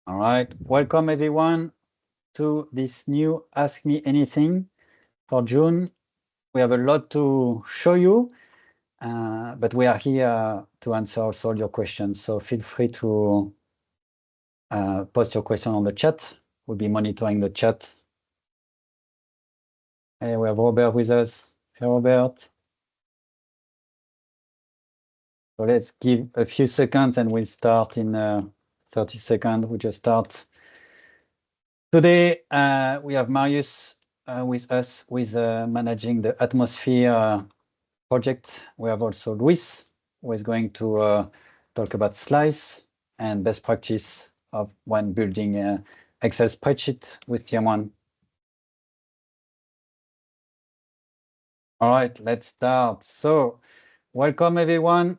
All right, welcome everyone to this new Ask Me Anything for June. We have a lot to show you, but we are here to answer also all your questions. So feel free to post your question on the chat. We'll be monitoring the chat. Hey, we have Robert with us. Hey, Robert. So let's give a few seconds and we'll start in 30 seconds. We just start. Today, we have Marius with us with managing the Atmosphere project. We have also Luis, who is going to talk about slice and best practice of when building an Excel spreadsheet with TM1. All right, let's start. So welcome everyone.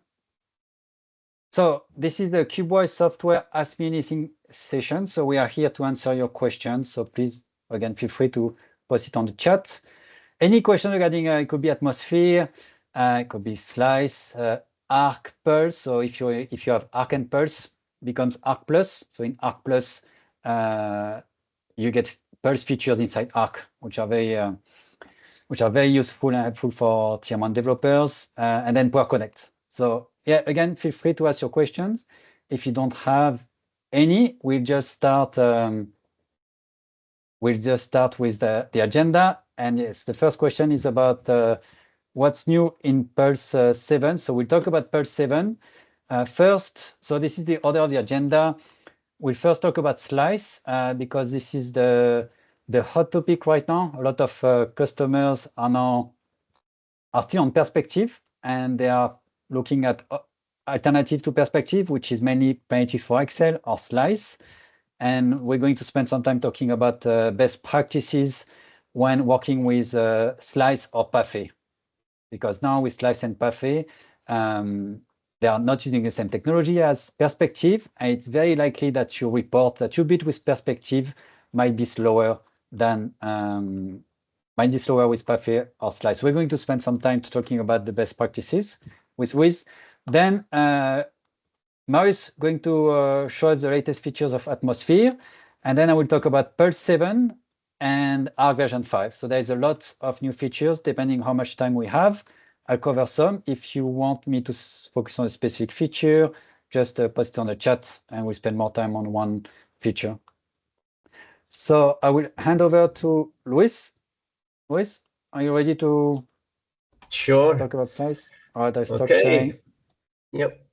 So this is the Cubewise software Ask Me Anything session. So we are here to answer your questions. So please, again, feel free to post it on the chat. Any question regarding, it could be Atmosphere, it could be Slice, Arc Pulse. So if you have Arc and Pulse, becomes Arc Plus. So in Arc Plus, you get Pulse features inside Arc, which are very useful and helpful for Tier 1 developers, and then Power Connect. So yeah, again, feel free to ask your questions. If you don't have any, we'll just start with the agenda. And yes, the first question is about what's new in Pulse 7. So we'll talk about Pulse 7 first. So this is the order of the agenda. We'll first talk about Slice because this is the hot topic right now. A lot of customers are still on Perspective, and they are looking at alternative to Perspective, which is mainly Analytics for Excel or Slice. And we're going to spend some time talking about best practices when working with Slice or Parfait. Because now with Slice and Parfait, they are not using the same technology as Perspective, and it's very likely that your report that you build with Perspective might be slower than with Parfait or Slice. We're going to spend some time talking about the best practices with Wiz. Then Marius going to show us the latest features of Atmosphere, and then I will talk about Pulse 7 and Arc version 5. So there's a lot of new features depending how much time we have. I'll cover some. If you want me to focus on a specific feature, just post it on the chat and we'll spend more time on one feature. So I will hand over to Luis. Luis, are you ready to talk about Slice? All right, I stop sharing. Yep.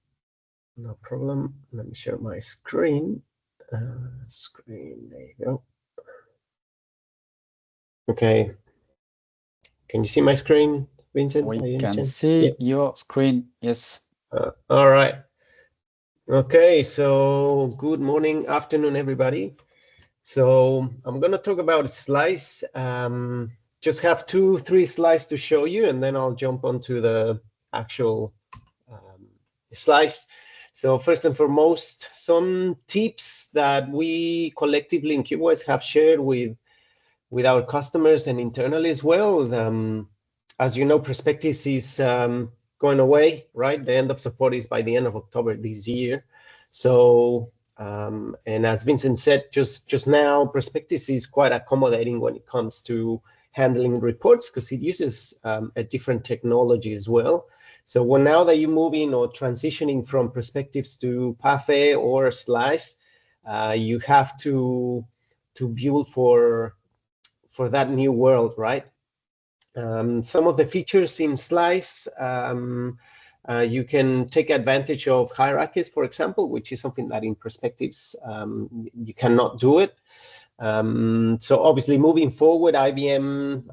No problem. Let me share my screen. There you go. Okay. Can you see my screen, Vincent? We can see your screen, yes. All right. Okay, so good morning, afternoon, everybody. So I'm going to talk about Slice. Just have 2-3 slides to show you, and then I'll jump onto the actual Slice. So first and foremost, some tips that we collectively in Cubewise have shared with our customers and internally as well. As you know, Perspectives is going away, right? The end of support is by the end of October this year. So, and as Vincent said just now, Perspectives is quite accommodating when it comes to handling reports because it uses a different technology as well. So now that you're moving or transitioning from Perspectives to Parfait or Slice, you have to build for that new world, right? Some of the features in Slice, you can take advantage of hierarchies, for example, which is something that in Perspectives you cannot do it. So obviously, moving forward, IBM,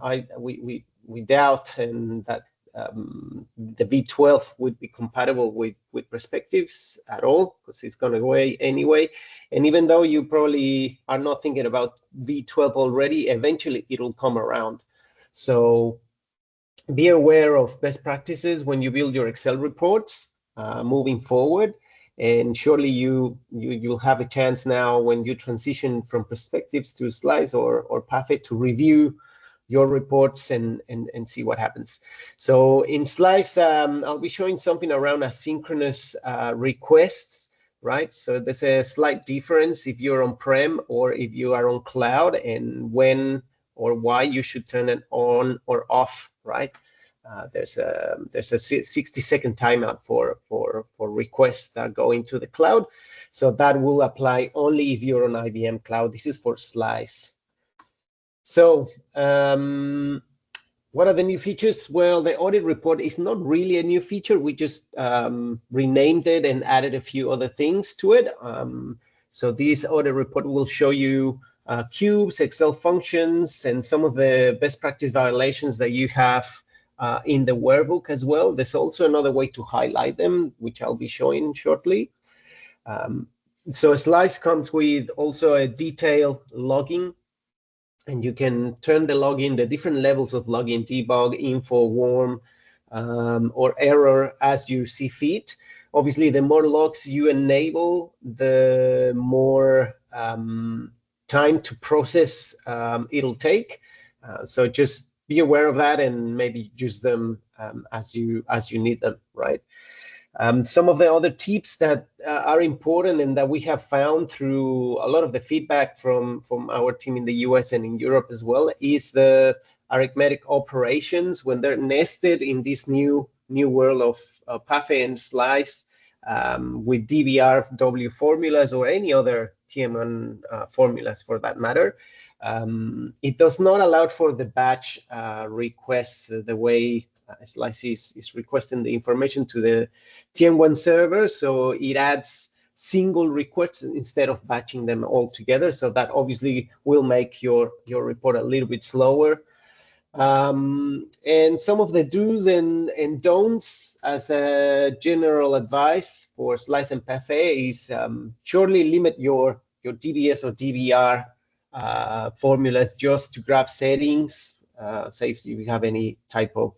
we doubt and that the V12 would be compatible with Perspectives at all because it's going to go away anyway. And even though you probably are not thinking about V12 already, eventually it'll come around. So be aware of best practices when you build your Excel reports moving forward. And surely you'll have a chance now when you transition from Perspectives to Slice or Parfait to review your reports and see what happens. So in Slice, I'll be showing something around asynchronous requests right? So there's a slight difference if you're on-prem or if you are on cloud, and when or why you should turn it on or off, right? There's a 60-second timeout for requests that go into the cloud. So that will apply only if you're on IBM Cloud. This is for Slice. So what are the new features? Well, the audit report is not really a new feature. We just renamed it and added a few other things to it. So this audit report will show you cubes, Excel functions, and some of the best practice violations that you have in the workbook as well. There's also another way to highlight them, which I'll be showing shortly. So Slice comes with also a detailed logging, and you can turn the login, the different levels of login, debug, info, warm, or error as you see fit. Obviously, the more logs you enable, the more time to process it'll take. So just be aware of that and maybe use them as you need them, right? Some of the other tips that are important and that we have found through a lot of the feedback from our team in the US and in Europe as well is the arithmetic operations when they're nested in this new world of Parfait and Slice with DBRW formulas or any other TM1 formulas for that matter. It does not allow for the batch requests the way Slice is requesting the information to the TM1 server, so it adds single requests instead of batching them all together. So that obviously will make your report a little bit slower. And some of the do's and don'ts as a general advice for Slice and Parfait is surely limit your DBS or DBR formulas just to grab settings. Say if you have any type of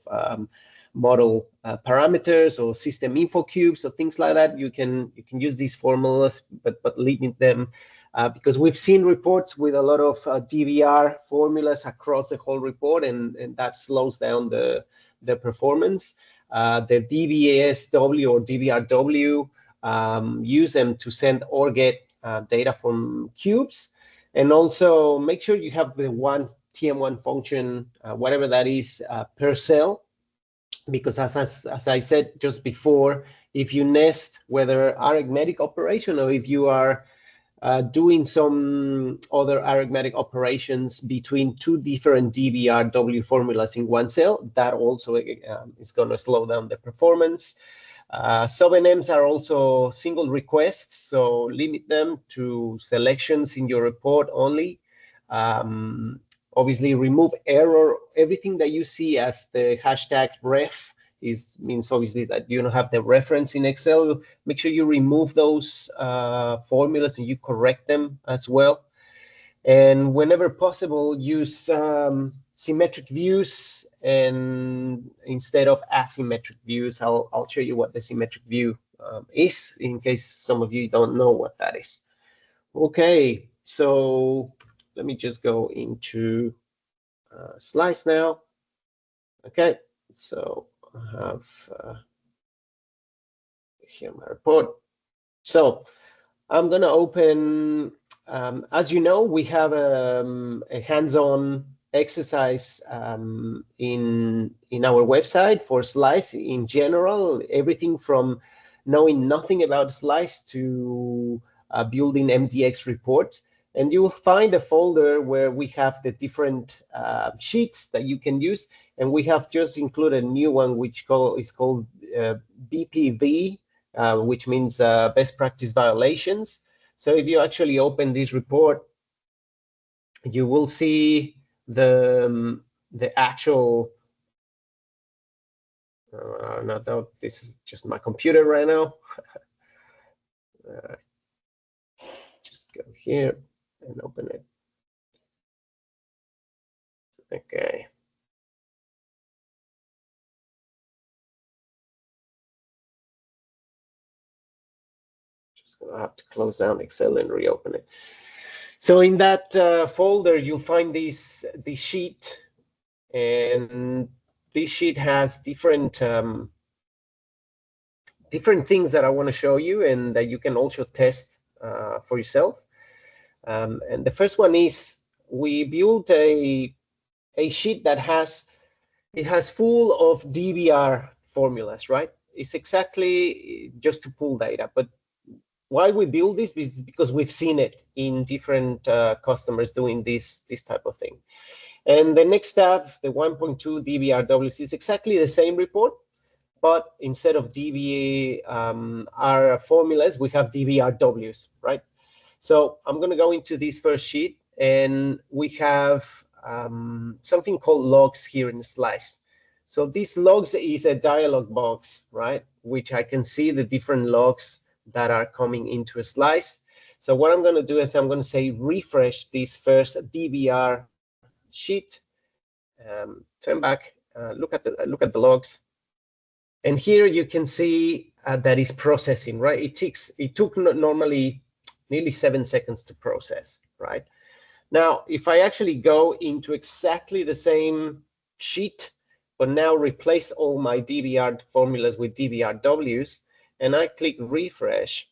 model parameters or system info cubes or things like that, you can use these formulas, but limit them because we've seen reports with a lot of DBR formulas across the whole report, and that slows down the performance. The DBSW or DBRW use them to send or get data from cubes, and also make sure you have the one TM1 function, whatever that is, per cell, because as I said just before, if you nest whether arithmetic operation or if you are doing some other arithmetic operations between two different DBRW formulas in one cell, that also is going to slow down the performance. Sub-NMs are also single requests, so limit them to selections in your report only. Obviously, remove error. Everything that you see as the hashtag ref means obviously that you don't have the reference in Excel. Make sure you remove those formulas and you correct them as well. And whenever possible, use symmetric views and instead of asymmetric views. I'll show you what the symmetric view is in case some of you don't know what that is. Okay, so let me just go into Slice now. Okay, so I have here my report. So I'm going to open, as you know, we have a hands-on exercise in our website for Slice in general, everything from knowing nothing about Slice to building MDX reports. And you will find a folder where we have the different sheets that you can use. And we have just included a new one, which is called BPV, which means best practice violations. So if you actually open this report, you will see the actual, no, this is just my computer right now. Just go here and open it. Okay. Just gonna have to close down Excel and reopen it. So in that folder, you'll find this sheet, and this sheet has different different things that I want to show you and that you can also test for yourself. And the first one is we built a sheet that has full of DBR formulas, right? It's exactly just to pull data. But why we build this is because we've seen it in different customers doing this type of thing. And the next tab, the 1.2 DBRWs, is exactly the same report, but instead of DBR formulas, we have DBRWs, right? So I'm going to go into this first sheet, and we have something called logs here in the slice. So these logs is a dialog box, right, which I can see the different logs that are coming into a slice. So what I'm going to do is I'm going to say refresh this first DBR sheet. Turn back, look at the logs, and here you can see that is processing, right? It took normally nearly 7 seconds to process, right? Now, if I actually go into exactly the same sheet, but now replace all my DBR formulas with DBRWs, and I click refresh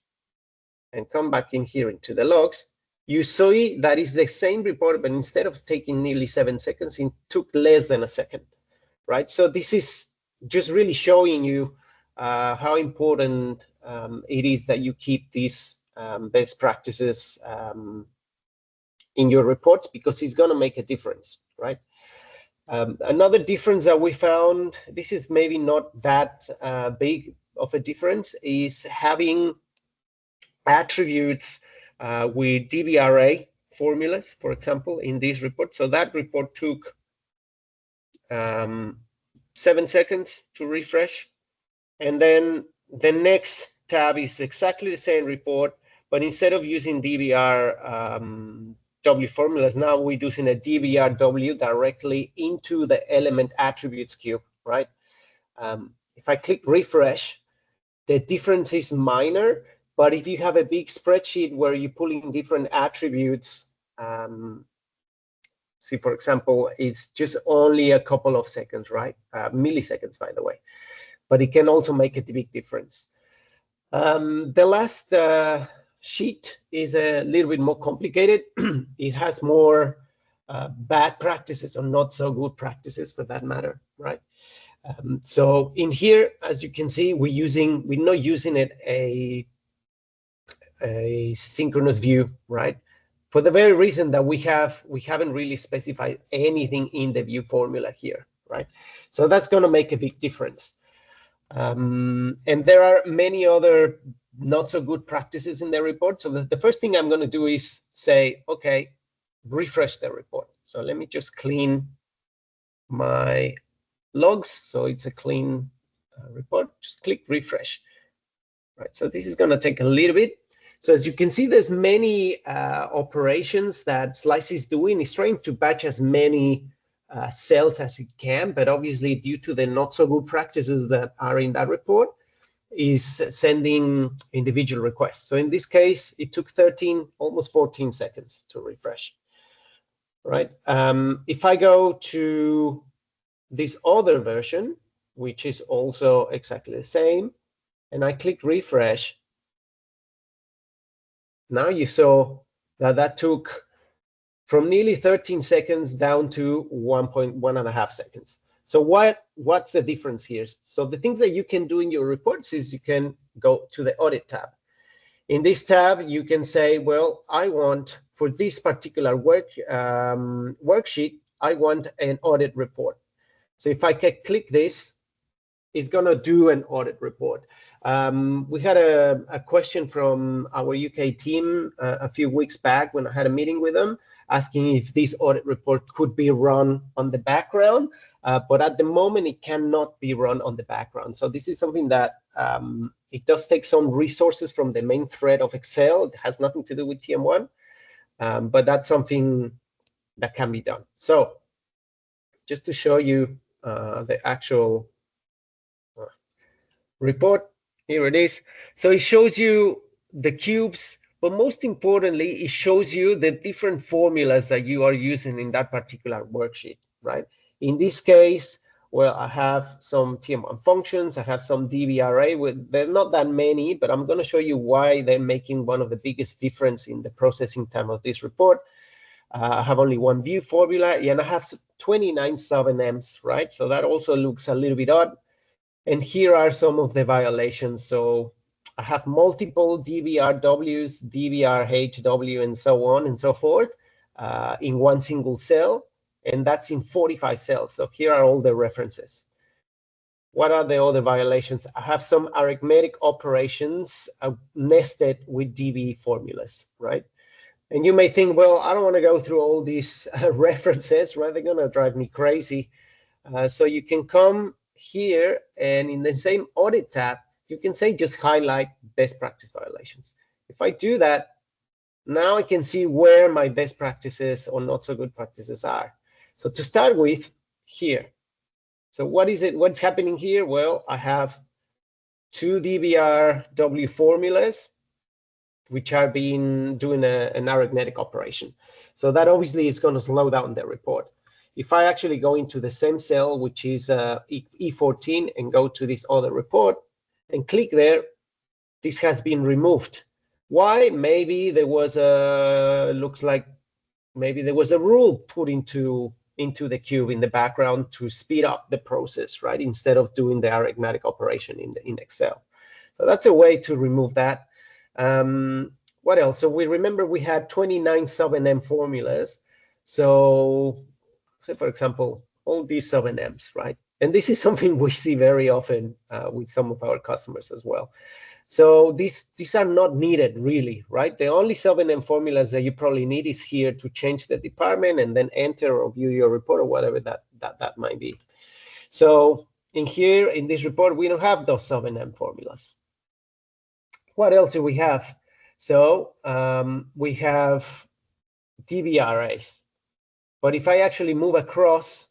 and come back in here into the logs, you see that is the same report, but instead of taking nearly 7 seconds, it took less than a second, right? So this is just really showing you how important it is that you keep these best practices in your reports, because it's going to make a difference, right? Another difference that we found, this is maybe not that big of a difference, is having attributes with DBRA formulas, for example, in this report. So that report took 7 seconds to refresh. And then the next tab is exactly the same report, but instead of using DBR W formulas, now we're using a DBRW directly into the element attributes cube, right? If I click refresh, the difference is minor, but if you have a big spreadsheet where you're pulling different attributes, see, for example, it's just only a couple of seconds, right? Milliseconds, by the way, but it can also make a big difference. The last sheet is a little bit more complicated. It has more bad practices or not so good practices, for that matter, right? So in here, as you can see, we're not using it a synchronous view, right? For the very reason that we haven't really specified anything in the view formula here, right? So that's going to make a big difference. And there are many other not so good practices in the report. So the first thing I'm going to do is say, okay, refresh the report. So let me just clean my logs so it's a clean report. Just click refresh. Right. So this is going to take a little bit. So as you can see, there's many operations that Slice is doing. It's trying to batch as many cells as it can, but obviously due to the not so good practices that are in that report, is sending individual requests. So in this case, it took 13, almost 14 seconds to refresh. Right. If I go to this other version, which is also exactly the same, and I click refresh, now you saw that took from nearly 13 seconds down to 1.5 seconds. So what's the difference here? So the things that you can do in your reports is you can go to the audit tab. In this tab, you can say, well, I want, for this particular worksheet, I want an audit report. So if I can click this, it's going to do an audit report. We had a question from our UK team a few weeks back when I had a meeting with them, asking if this audit report could be run on the background, but at the moment it cannot be run on the background. So this is something that it does take some resources from the main thread of Excel. It has nothing to do with TM1, but that's something that can be done. So just to show you the actual report, here it is. So it shows you the cubes, but most importantly, it shows you the different formulas that you are using in that particular worksheet, right? In this case, Well, I have some TM1 functions. I have some DB-array. They're not that many, but I'm going to show you why they're making one of the biggest difference in the processing time of this report. I have only one view formula, and I have 29 sub-NMs, right? So that also looks a little bit odd. And here are some of the violations. So I have multiple DBRWs, DBRHW, and so on and so forth in one single cell. And that's in 45 cells. So here are all the references. What are the other violations? I have some arithmetic operations nested with DB formulas, right? And you may think, well, I don't want to go through all these references, right? They're going to drive me crazy. So you can come here, and in the same audit tab, you can say just highlight best practice violations. If I do that, now I can see where my best practices or not so good practices are. So to start with, here. So what is it? What's happening here? Well, I have two DBRW formulas, which are doing an arithmetic operation. So that obviously is going to slow down the report. If I actually go into the same cell, which is E14, and go to this other report and click there, this has been removed. Why? Maybe there was looks like maybe there was a rule put into the cube in the background to speed up the process, right? Instead of doing the arithmetic operation in Excel. So that's a way to remove that. What else? So we remember we had 29 sub-NM formulas. So say, for example, all these sub-NMs, right? And this is something we see very often with some of our customers as well. So these are not needed really, right? The only sub-NM formulas that you probably need is here to change the department and then enter or view your report or whatever that might be. So in here, in this report, we don't have those sub-NM formulas. What else do we have? So we have DB arrays. But if I actually move across,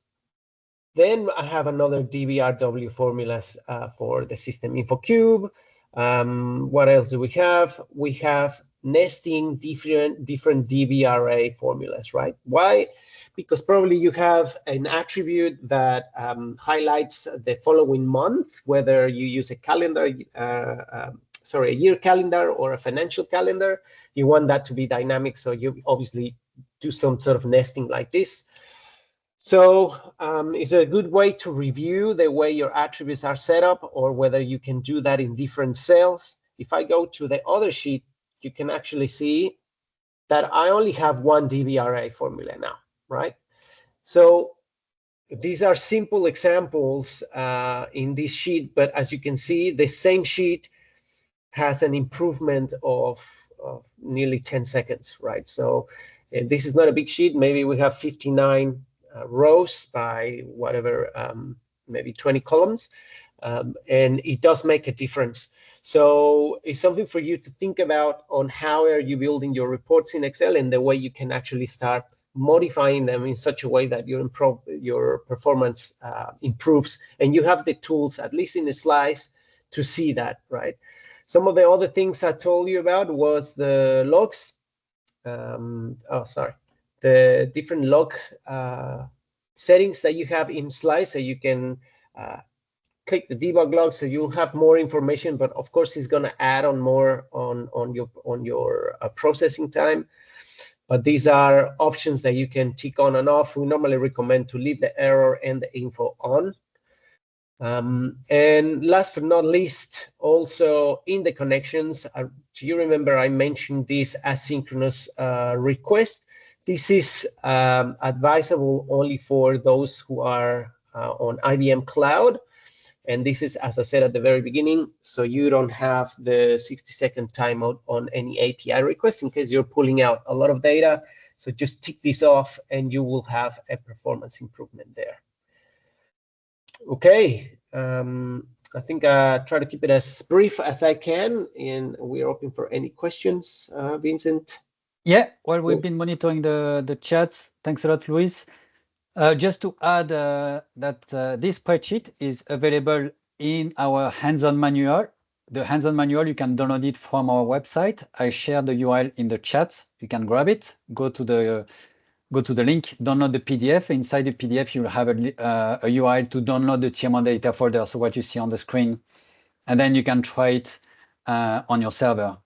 then I have another DBRW formulas for the system info cube. What else do we have? We have nesting different DB array formulas, right? Why? Because probably you have an attribute that highlights the following month, whether you use a calendar, a year calendar or a financial calendar. You want that to be dynamic, so you obviously do some sort of nesting like this. So it's a good way to review the way your attributes are set up, or whether you can do that in different cells. If I go to the other sheet, you can actually see that I only have one DB array formula now, right? So these are simple examples in this sheet, but as you can see, the same sheet has an improvement of nearly 10 seconds, right? So this is not a big sheet. Maybe we have 59 rows by whatever, maybe 20 columns, and it does make a difference. So it's something for you to think about on how are you building your reports in Excel, and the way you can actually start modifying them in such a way that your performance improves, and you have the tools, at least in the slides, to see that, right? Some of the other things I told you about was the logs. The different log settings that you have in slides, so you can click the debug log, so you'll have more information. But of course, it's going to add on more on your processing time. But these are options that you can tick on and off. We normally recommend to leave the error and the info on. And last but not least, also in the connections, do you remember I mentioned this asynchronous request? This is advisable only for those who are on IBM Cloud. And this is, as I said at the very beginning, so you don't have the 60-second timeout on any API request in case you're pulling out a lot of data. So just tick this off and you will have a performance improvement there. Okay, I think I try to keep it as brief as I can, and we're open for any questions, Vincent. Yeah, well, we've been monitoring the chat. Thanks a lot, Luis. Just to add that this spreadsheet is available in our hands-on manual. The hands-on manual, you can download it from our website. I share the URL in the chat. You can grab it. Go go to the link, download the PDF. Inside the PDF, you'll have a URL to download the TM1 data folder, so what you see on the screen. And then you can try it on your server.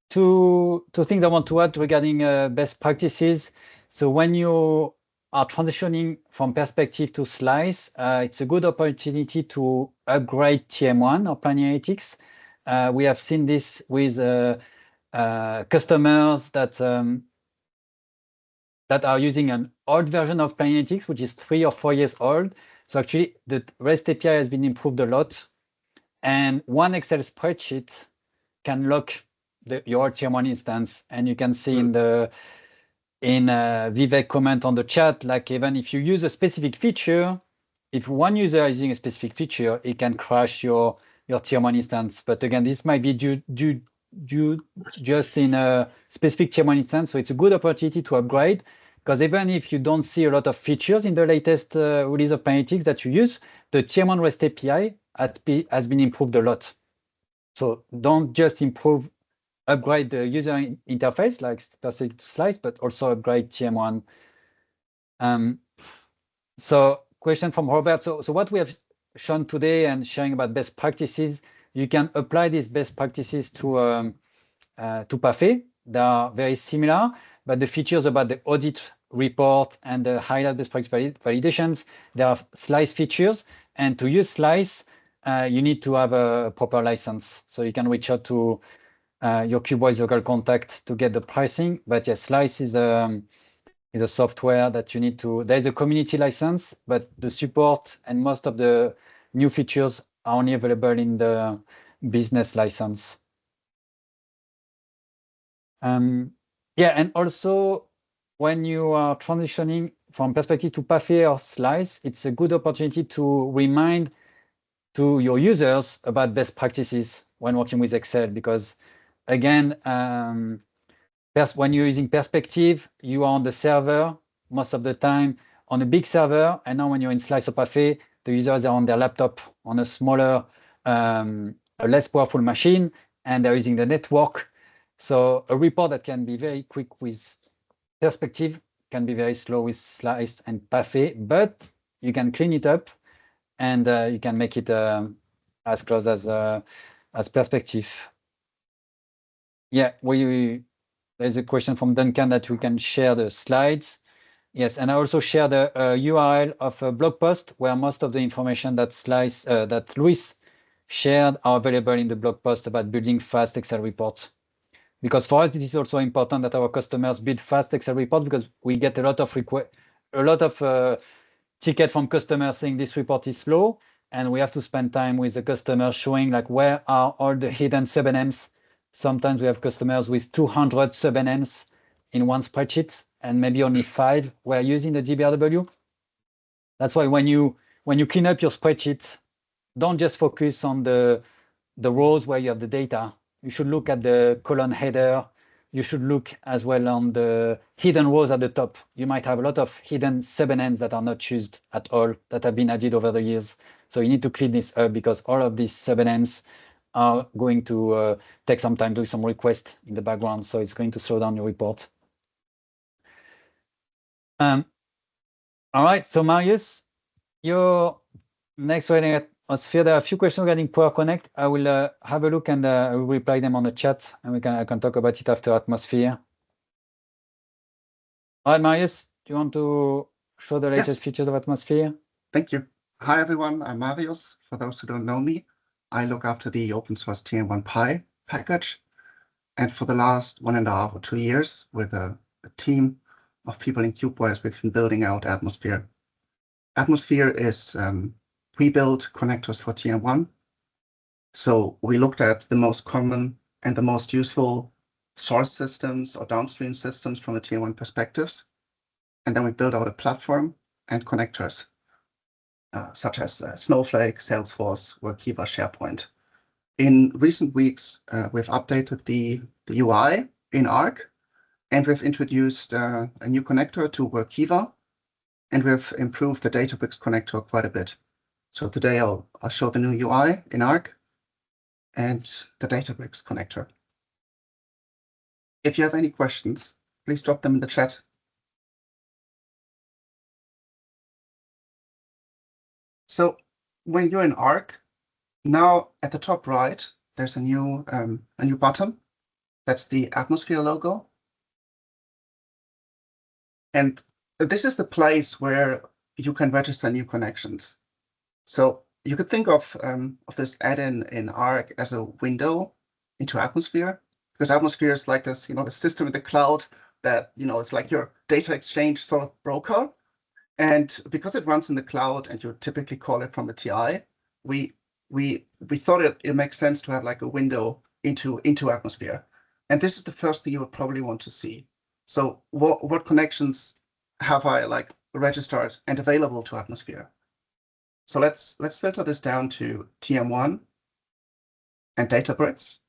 Two things I want to add regarding best practices. So when you are transitioning from perspective to slice, it's a good opportunity to upgrade TM1 or Planning Analytics. We have seen this with customers that are using an old version of Planning Analytics, which is 3 or 4 years old. So actually, the REST API has been improved a lot. And one Excel spreadsheet can lock your TM1 instance. And you can see in Vivek comment on the chat, like even if you use a specific feature, if one user is using a specific feature, it can crash your TM1 instance. But again, this might be due just in a specific TM1 instance. So it's a good opportunity to upgrade, because even if you don't see a lot of features in the latest release of Planning Analytics that you use, the TM1 REST API has been improved a lot. So don't just upgrade the user interface like specific to slice, but also upgrade TM1. So question from Robert. So what we have shown today and sharing about best practices, you can apply these best practices to Parfait. They are very similar, but the features about the audit report and the highlight best practice validations, they are slice features. And to use slice, you need to have a proper license. So you can reach out to your Cubewise local contact to get the pricing. But yes, slice is a software that you need to, there's a community license, but the support and most of the new features are only available in the business license. Yeah, and also when you are transitioning from perspective to Parfait or slice, it's a good opportunity to remind to your users about best practices when working with Excel, because again, when you're using perspective, you are on the server most of the time on a big server, and now when you're in slice or Parfait, the users are on their laptop on a smaller, a less powerful machine, and they're using the network. So a report that can be very quick with perspective can be very slow with slice and Parfait, but you can clean it up and you can make it as close as perspective. Yeah, there's a question from Duncan that we can share the slides. Yes, and I also share the URL of a blog post where most of the information that Luis shared are available in the blog post about building fast Excel reports. Because for us, it is also important that our customers build fast Excel reports, because we get a lot of ticket from customers saying this report is slow, and we have to spend time with the customer showing like where are all the hidden sub-NMs. Sometimes we have customers with 200 sub-NMs in one spreadsheet, and maybe only 5 were using the GBRW. That's why when you clean up your spreadsheet, don't just focus on the rows where you have the data. You should look at the column header. You should look as well on the hidden rows at the top. You might have a lot of hidden sub-NMs that are not used at all, that have been added over the years. So you need to clean this up, because all of these sub-NMs are going to take some time, do some requests in the background. So it's going to slow down your report. All right, so Marius, your next running atmosphere. There are a few questions regarding Power Connect. I will have a look and I will reply them on the chat, and I can talk about it after atmosphere. All right, Marius, do you want to show the latest features of atmosphere? Thank you. Hi, everyone. I'm Marius. For those who don't know me, I look after the open source TM1 Pi package. And for the last 1.5 or 2 years, with a team of people in Cubewise, we've been building out Atmosphere. Atmosphere is pre-built connectors for TM1. So we looked at the most common and the most useful source systems or downstream systems from the TM1 perspectives. And then we built out a platform and connectors, such as Snowflake, Salesforce, Workiva, SharePoint. In recent weeks, we've updated the UI in Arc, and we've introduced a new connector to Workiva, and we've improved the Databricks connector quite a bit. So today I'll show the new UI in Arc and the Databricks connector. If you have any questions, please drop them in the chat. So when you're in Arc, now at the top right, there's a new button. That's the Atmosphere logo. And this is the place where you can register new connections. So you could think of this add-in in Arc as a window into Atmosphere, because Atmosphere is like this, the system in the cloud that, it's like your data exchange sort of broker. And because it runs in the cloud and you typically call it from the TI, we thought it makes sense to have like a window into Atmosphere. And this is the first thing you would probably want to see. So what connections have I like registered and available to Atmosphere? So let's filter this down to TM1 and Databricks,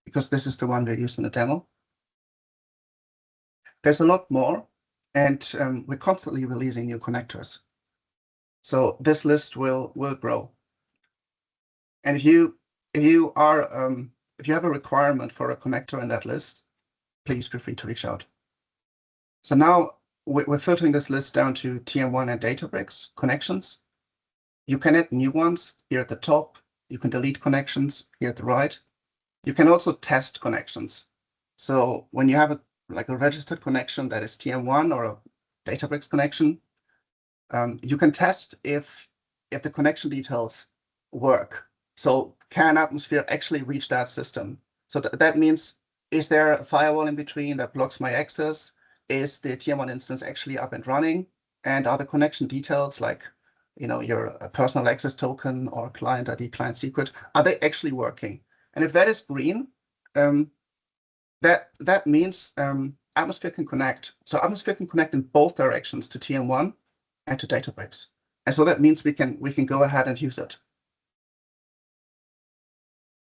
because this is the one we use in the demo. There's a lot more, and we're constantly releasing new connectors. So this list will grow. And if you have a requirement for a connector in that list, please feel free to reach out. So now we're filtering this list down to TM1 and Databricks connections. You can add new ones here at the top. You can delete connections here at the right. You can also test connections. So when you have a registered connection that is TM1 or a Databricks connection, you can test if the connection details work. So can Atmosphere actually reach that system? So that means, is there a firewall in between that blocks my access? Is the TM1 instance actually up and running? And are the connection details like, your personal access token or client ID, client secret, are they actually working? And if that is green, that means Atmosphere can connect. So Atmosphere can connect in both directions to TM1 and to Databricks. And so that means we can go ahead and use it.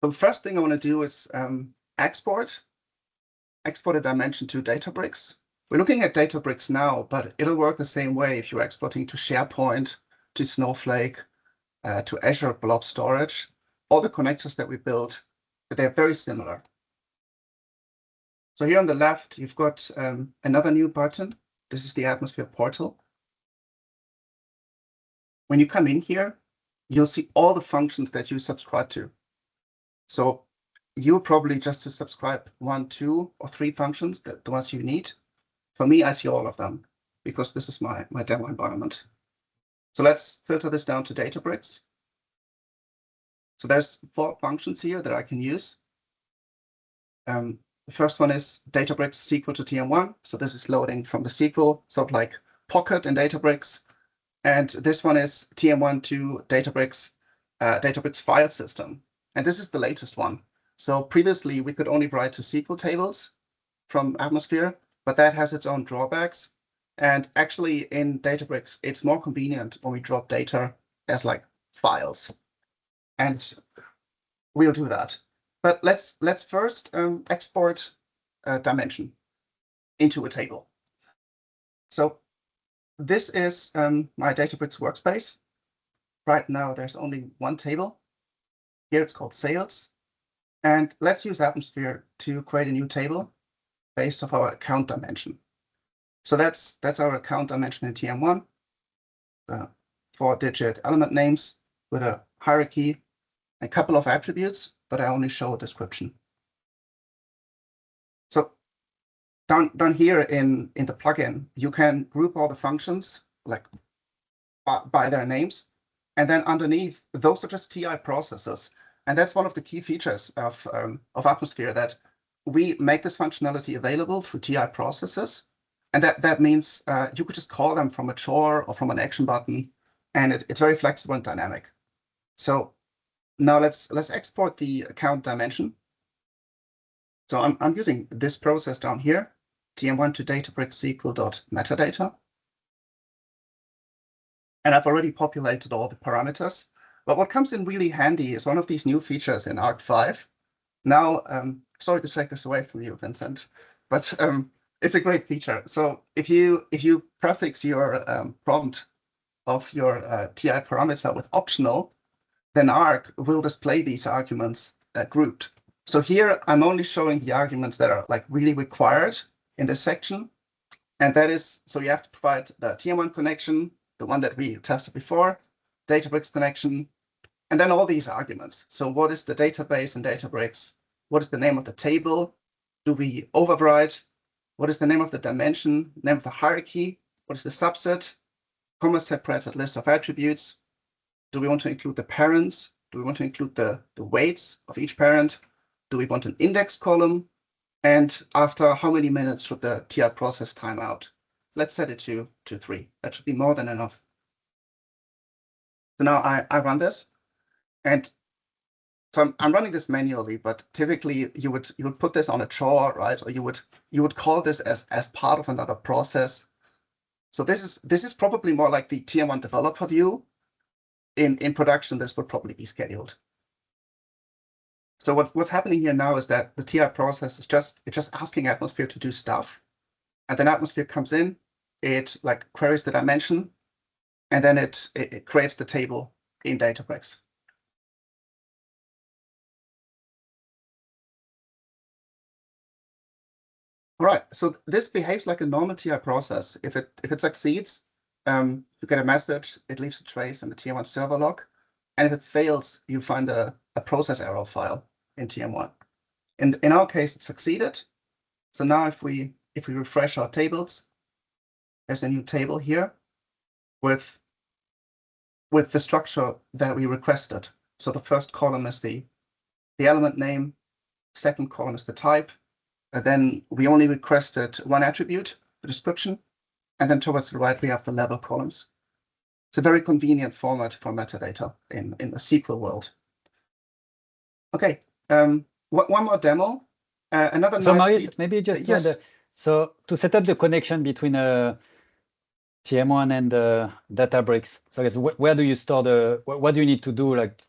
The first thing I want to do is export a dimension to Databricks. We're looking at Databricks now, but it'll work the same way if you're exporting to SharePoint, to Snowflake, to Azure Blob Storage. All the connectors that we built, they're very similar. So here on the left, you've got another new button. This is the Atmosphere portal. When you come in here, you'll see all the functions that you subscribe to. So you probably just to subscribe 1, 2, or 3 functions, the ones you need. For me, I see all of them because this is my demo environment. So let's filter this down to Databricks. So there's 4 functions here that I can use. The first one is Databricks SQL to TM1. So this is loading from the SQL, sort of like Pocket in Databricks. And this one is TM1 to Databricks, Databricks file system. And this is the latest one. So previously, we could only write to SQL tables from Atmosphere, but that has its own drawbacks. And actually, in Databricks, it's more convenient when we drop data as like files. And we'll do that. But let's first export a dimension into a table. So this is my Databricks workspace. Right now, there's only one table. Here it's called sales. And let's use Atmosphere to create a new table based off our account dimension. So that's our account dimension in TM1, 4-digit element names with a hierarchy, a couple of attributes, but I only show a description. So down here in the plugin, you can group all the functions like by their names. And then underneath, those are just TI processes. And that's one of the key features of Atmosphere, that we make this functionality available through TI processes. And that means you could just call them from a chore or from an action button, and it's very flexible and dynamic. So now let's export the account dimension. So I'm using this process down here, TM1 to Databricks SQL.metadata. And I've already populated all the parameters. But what comes in really handy is one of these new features in Arc 5. Now, sorry to take this away from you, Vincent, but it's a great feature. So if you prefix your prompt of your TI parameter with optional, then Arc will display these arguments grouped. So here I'm only showing the arguments that are like really required in this section. And that is, so you have to provide the TM1 connection, the one that we tested before, Databricks connection, and then all these arguments. So what is the database in Databricks? What is the name of the table? Do we override? What is the name of the dimension, name of the hierarchy? What is the subset? Comma-separated list of attributes. Do we want to include the parents? Do we want to include the weights of each parent? Do we want an index column? And after how many minutes should the TI process time out? Let's set it to 3. That should be more than enough. So now I run this. And so I'm running this manually, but typically you would put this on a chore, right? Or you would call this as part of another process. So this is probably more like the TM1 developer view. In production, this would probably be scheduled. So what's happening here now is that the TI process is just asking Atmosphere to do stuff, and then Atmosphere comes in, it like queries the dimension, and then it creates the table in Databricks. All right, so this behaves like a normal TI process. If it succeeds, you get a message, it leaves a trace in the TM1 server log, and if it fails, you find a process error file in TM1. In our case, it succeeded. So now if we refresh our tables, there's a new table here with the structure that we requested. So the first column is the element name, second column is the type, and then we only requested one attribute, the description, and then towards the right we have the level columns. It's a very convenient format for metadata in the SQL world. Okay, one more demo. Another so nice Marius, maybe just yes. So to set up the connection between TM1 and Databricks, so I guess where do you store what do you need to do? Like,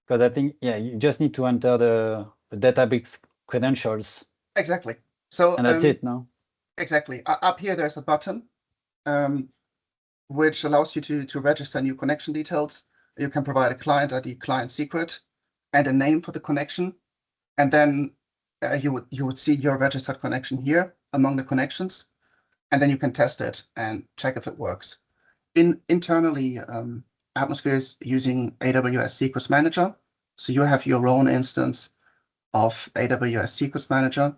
because I think, yeah, you just need to enter the Databricks credentials. Exactly. So and that's it, no? Exactly. Up here, there's a button which allows you to register new connection details. You can provide a client ID, client secret, and a name for the connection. And then you would see your registered connection here among the connections. And then you can test it and check if it works. Internally, Atmosphere is using AWS Secrets Manager. So you have your own instance of AWS Secrets Manager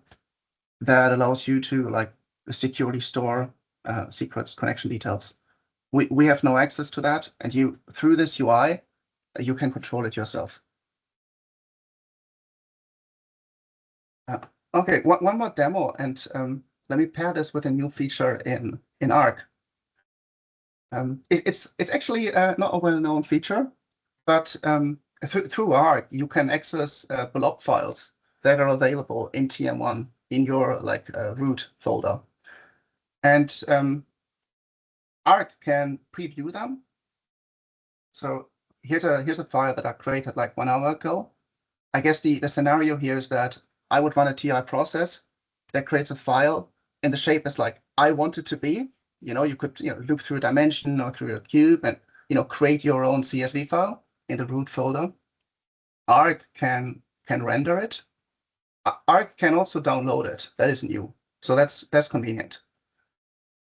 that allows you to like securely store secrets connection details. We have no access to that, and you through this UI you can control it yourself. Okay, one more demo, and let me pair this with a new feature in Arc. It's actually not a well-known feature, but through Arc you can access blob files that are available in TM1 in your like root folder, and Arc can preview them. So here's a file that I created like 1 hour ago. I guess the scenario here is that I would run a TI process that creates a file in the shape as like I want it to be. You could loop through a dimension or through a cube and create your own CSV file in the root folder. Arc can render it. Arc can also download it. That is new, so that's convenient.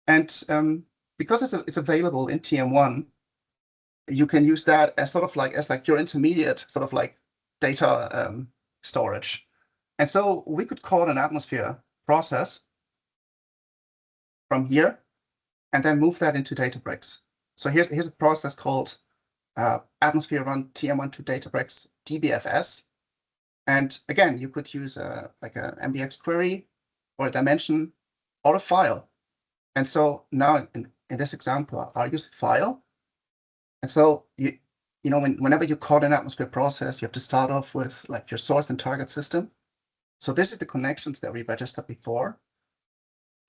And because it's available in TM1, you can use that as sort of like your intermediate sort of like data storage. And so we could call an Atmosphere process from here and then move that into Databricks. So here's a process called Atmosphere run TM1 to Databricks dbfs. And again, you could use like a MDX query or a dimension or a file. And so now in this example, I'll use a file. And so whenever you call an Atmosphere process, you have to start off with like your source and target system. So this is the connections that we registered before.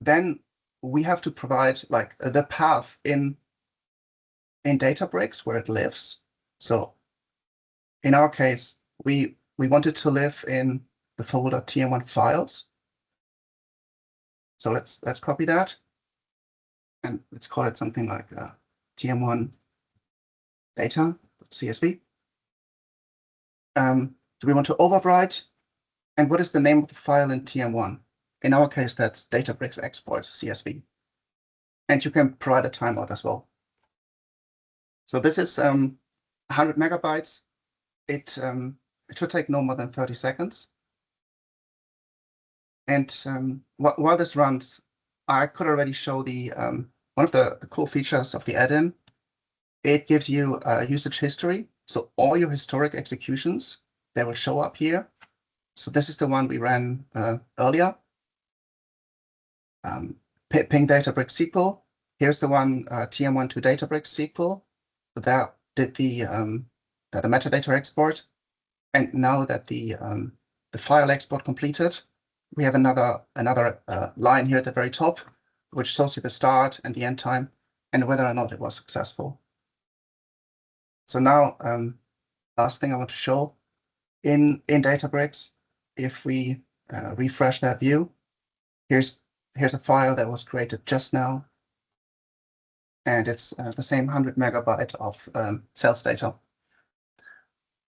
Then we have to provide like the path in Databricks where it lives. So in our case, we want it to live in the folder TM1 files. So let's copy that, and let's call it something like TM1 data.csv. Do we want to overwrite? And what is the name of the file in TM1? In our case, that's Databricks export CSV. and you can provide a timeout as well. So this is 100 megabytes. It should take no more than 30 seconds. And while this runs, I could already show the one of the cool features of the add-in. It gives you usage history. So all your historic executions, they will show up here. So this is the one we ran earlier. Ping Databricks SQL. Here's the one TM1 to Databricks SQL. That did the metadata export. And now that the file export completed, we have another line here at the very top, which shows you the start and the end time and whether or not it was successful. So now, last thing I want to show in Databricks, if we refresh that view, here's a file that was created just now, and it's the same 100 megabyte of sales data.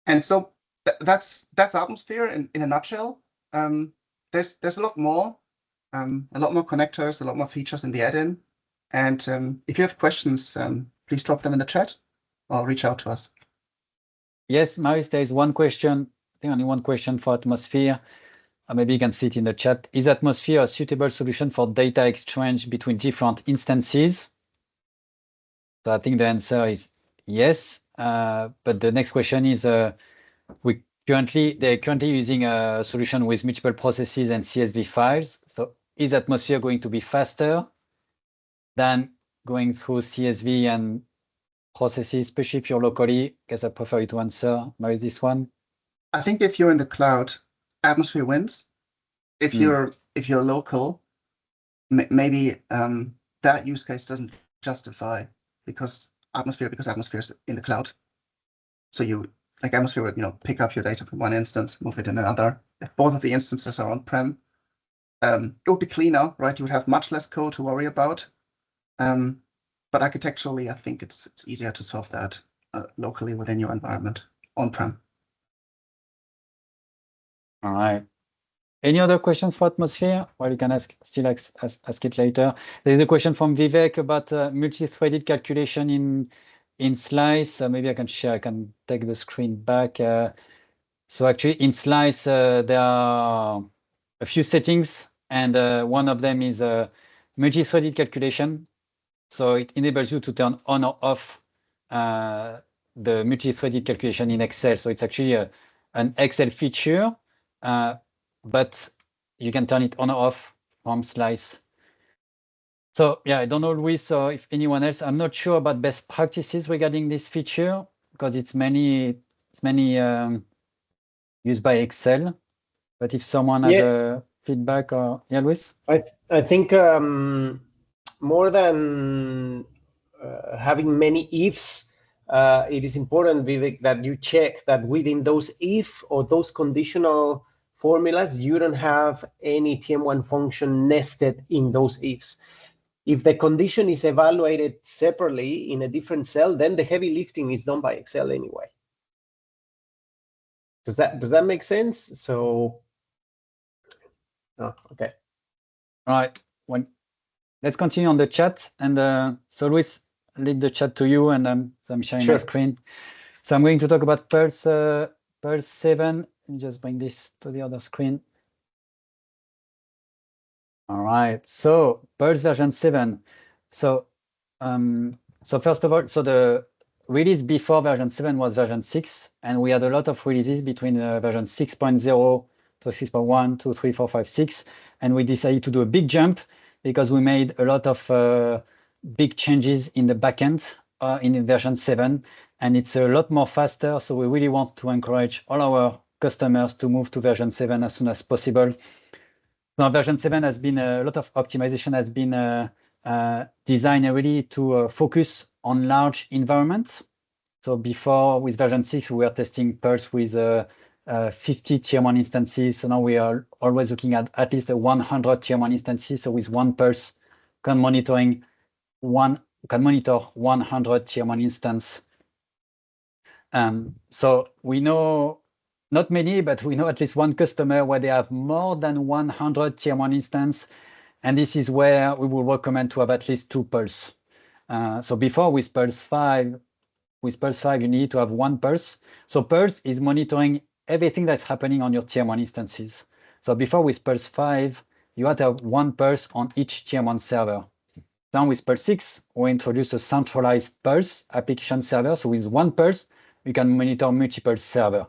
And so that's Atmosphere in a nutshell. There's a lot more connectors, a lot more features in the add-in. And if you have questions, please drop them in the chat or reach out to us. Yes, Marius, there is one question. I think only one question for Atmosphere. Maybe you can see it in the chat. Is Atmosphere a suitable solution for data exchange between different instances? So I think the answer is yes. But the next question is, they're currently using a solution with multiple processes and CSV files. So is Atmosphere going to be faster than going through CSV and processes, especially if you're locally? I guess I prefer you to answer, Marius, this one. I think if you're in the cloud, Atmosphere wins. If you're local, maybe that use case doesn't justify because Atmosphere is in the cloud. So Atmosphere would pick up your data from one instance, move it in another. If both of the instances are on-prem, it would be cleaner, right? You would have much less code to worry about. But architecturally, I think it's easier to solve that locally within your environment on-prem. All right. Any other questions for Atmosphere? Well, you can still ask it later. There's a question from Vivek about multi-threaded calculation in Slice. Maybe I can share. I can take the screen back. So actually, in Slice, there are a few settings, and one of them is multi-threaded calculation. So it enables you to turn on or off the multi-threaded calculation in Excel. So it's actually an Excel feature. But you can turn it on or off from Slice. So yeah, I don't know, Luis, or if anyone else. I'm not sure about best practices regarding this feature because it's many used by Excel. But if someone has a feedback, or Luis, I think more than having many ifs, it is important, Vivek, that you check that within those if or those conditional formulas, you don't have any TM1 function nested in those ifs. If the condition is evaluated separately in a different cell, then the heavy lifting is done by Excel anyway. Does that make sense? So, okay. All right. Let's continue on the chat. And so, Luis, leave the chat to you, and I'm sharing my screen. So I'm going to talk about Pulse 7. Let me just bring this to the other screen. All right. So Pulse version 7. So first of all, so the release before version 7 was version 6, and we had a lot of releases between version 6.0 to 6.1, 2, 3, 4, 5, 6, and we decided to do a big jump because we made a lot of big changes in the backend in version 7, and it's a lot more faster. So we really want to encourage all our customers to move to version 7 as soon as possible. Now, version 7 has been a lot of optimization has been designed really to focus on large environments. So before, with version 6, we were testing Pulse with 50 tier 1 instances. So now we are always looking at least 100 tier 1 instances. So with one Pulse, can monitor 100 tier 1 instance. So we know not many, but we know at least one customer where they have more than 100 tier 1 instance, And this is where we will recommend to have at least 2 pulse. So before with Pulse 5, you need to have 1 pulse. So Pulse is monitoring everything that's happening on your tier 1 instances. So before with Pulse 5, you had to have 1 pulse on each tier 1 server. Now with Pulse 6, we introduced a centralized Pulse application server. So with 1 pulse, you can monitor multiple servers.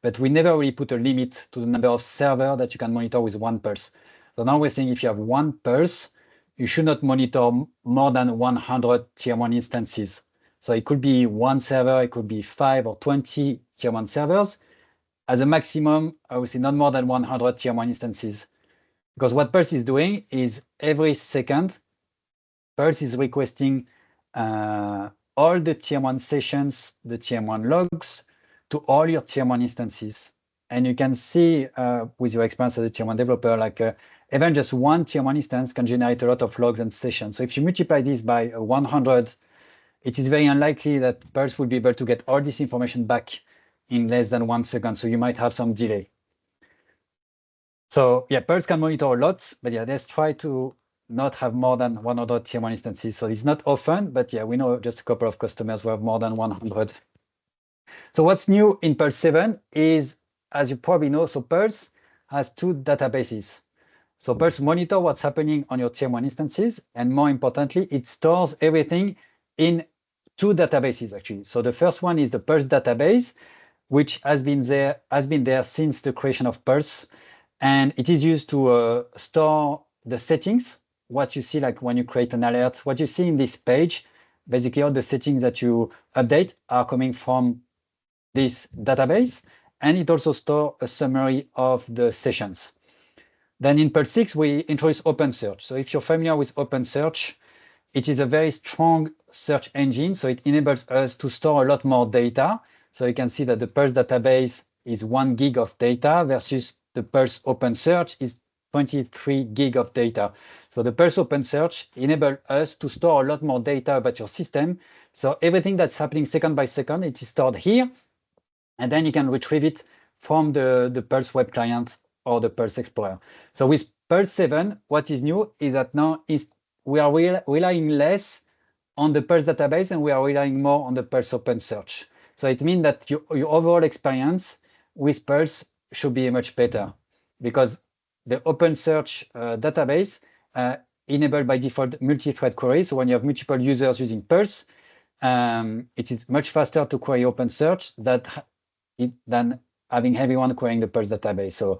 But we never really put a limit to the number of servers that you can monitor with 1 pulse. So now we're saying if you have 1 pulse, you should not monitor more than 100 tier 1 instances. So it could be 1 server, it could be 5 or 20 tier 1 servers. As a maximum, I would say not more than 100 tier 1 instances. Because what Pulse is doing is every second, Pulse is requesting all the tier 1 sessions, the tier 1 logs, to all your tier 1 instances. And you can see with your experience as a tier 1 developer, like even just 1 tier 1 instance can generate a lot of logs and sessions. So if you multiply this by 100, it is very unlikely that Pulse will be able to get all this information back in less than 1 second. So you might have some delay. So yeah, Pulse can monitor a lot, but yeah, let's try to not have more than 100 tier 1 instances. So it's not often, but yeah, we know just a couple of customers who have more than 100. So what's new in Pulse 7 is, as you probably know, so Pulse has 2 databases. So Pulse monitor what's happening on your tier 1 instances, and more importantly, it stores everything in 2 databases actually. So the first one is the Pulse database, which has been there since the creation of Pulse, and it is used to store the settings. What you see, like when you create an alert, what you see in this page, basically all the settings that you update are coming from this database, and it also stores a summary of the sessions. Then in Pulse 6, we introduce OpenSearch. So if you're familiar with OpenSearch, it is a very strong search engine, so it enables us to store a lot more data. So you can see that the Pulse database is 1 gig of data versus the Pulse OpenSearch is 23 gig of data. So the Pulse OpenSearch enables us to store a lot more data about your system. So everything that's happening second by second, it is stored here, and then you can retrieve it from the Pulse web client or the Pulse Explorer. So with Pulse 7, what is new is that now we are relying less on the Pulse database and we are relying more on the Pulse OpenSearch. So it means that your overall experience with Pulse should be much better, because the OpenSearch database enabled by default multi-thread queries. So when you have multiple users using Pulse, it is much faster to query OpenSearch than having everyone querying the Pulse database. So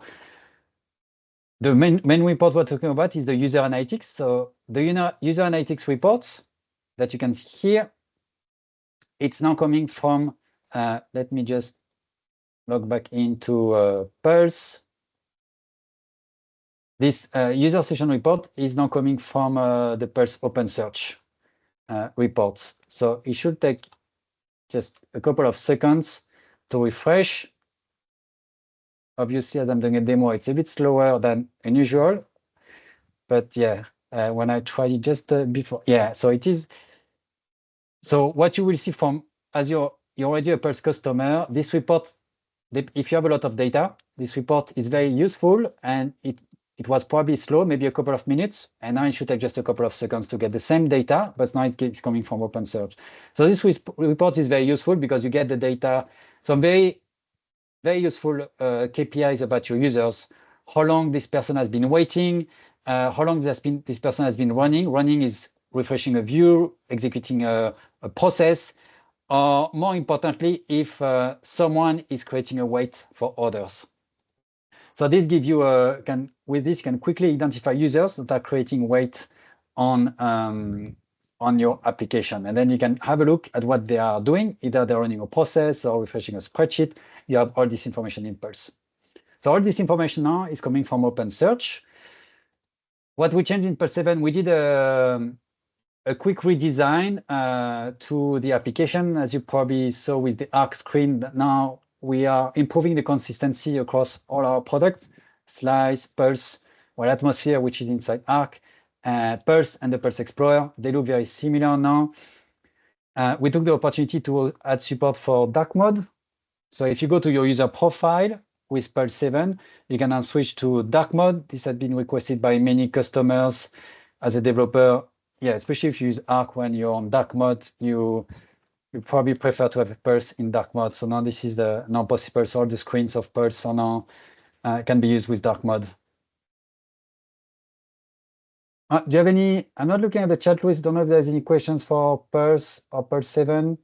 the main report we're talking about is the user analytics. So the user analytics reports that you can see here, it's now coming from, let me just log back into Pulse. This user session report is now coming from the Pulse OpenSearch reports. So it should take just a couple of seconds to refresh. Obviously, as I'm doing a demo, it's a bit slower than usual. But yeah, when I tried it just before, yeah, so it is. So what you will see from, as you're already a Pulse customer, this report, if you have a lot of data, this report is very useful, and it was probably slow, maybe a couple of minutes, and now it should take just a couple of seconds to get the same data, but now it's coming from OpenSearch. So this report is very useful because you get the data, some very useful KPIs about your users, how long this person has been waiting, how long this person has been running. Running is refreshing a view, executing a process, or more importantly, if someone is creating a wait for others. So this gives you with this, you can quickly identify users that are creating wait on your application. And then you can have a look at what they are doing. Either they're running a process or refreshing a spreadsheet. You have all this information in Pulse. So all this information now is coming from OpenSearch. What we changed in Pulse 7, we did a quick redesign to the application. As you probably saw with the Arc screen, now we are improving the consistency across all our products, Slice, Pulse, Atmosphere, which is inside Arc, Pulse and the Pulse Explorer. They look very similar now. We took the opportunity to add support for dark mode. So if you go to your user profile, with Pulse 7, you can now switch to dark mode. This has been requested by many customers as a developer. Yeah, especially if you use Arc when you're on dark mode, you probably prefer to have Pulse in dark mode. So now this is now possible. So all the screens of Pulse are now can be used with dark mode. Do you have any? I'm not looking at the chat list. Don't know if there's any questions for Pulse or Pulse 7.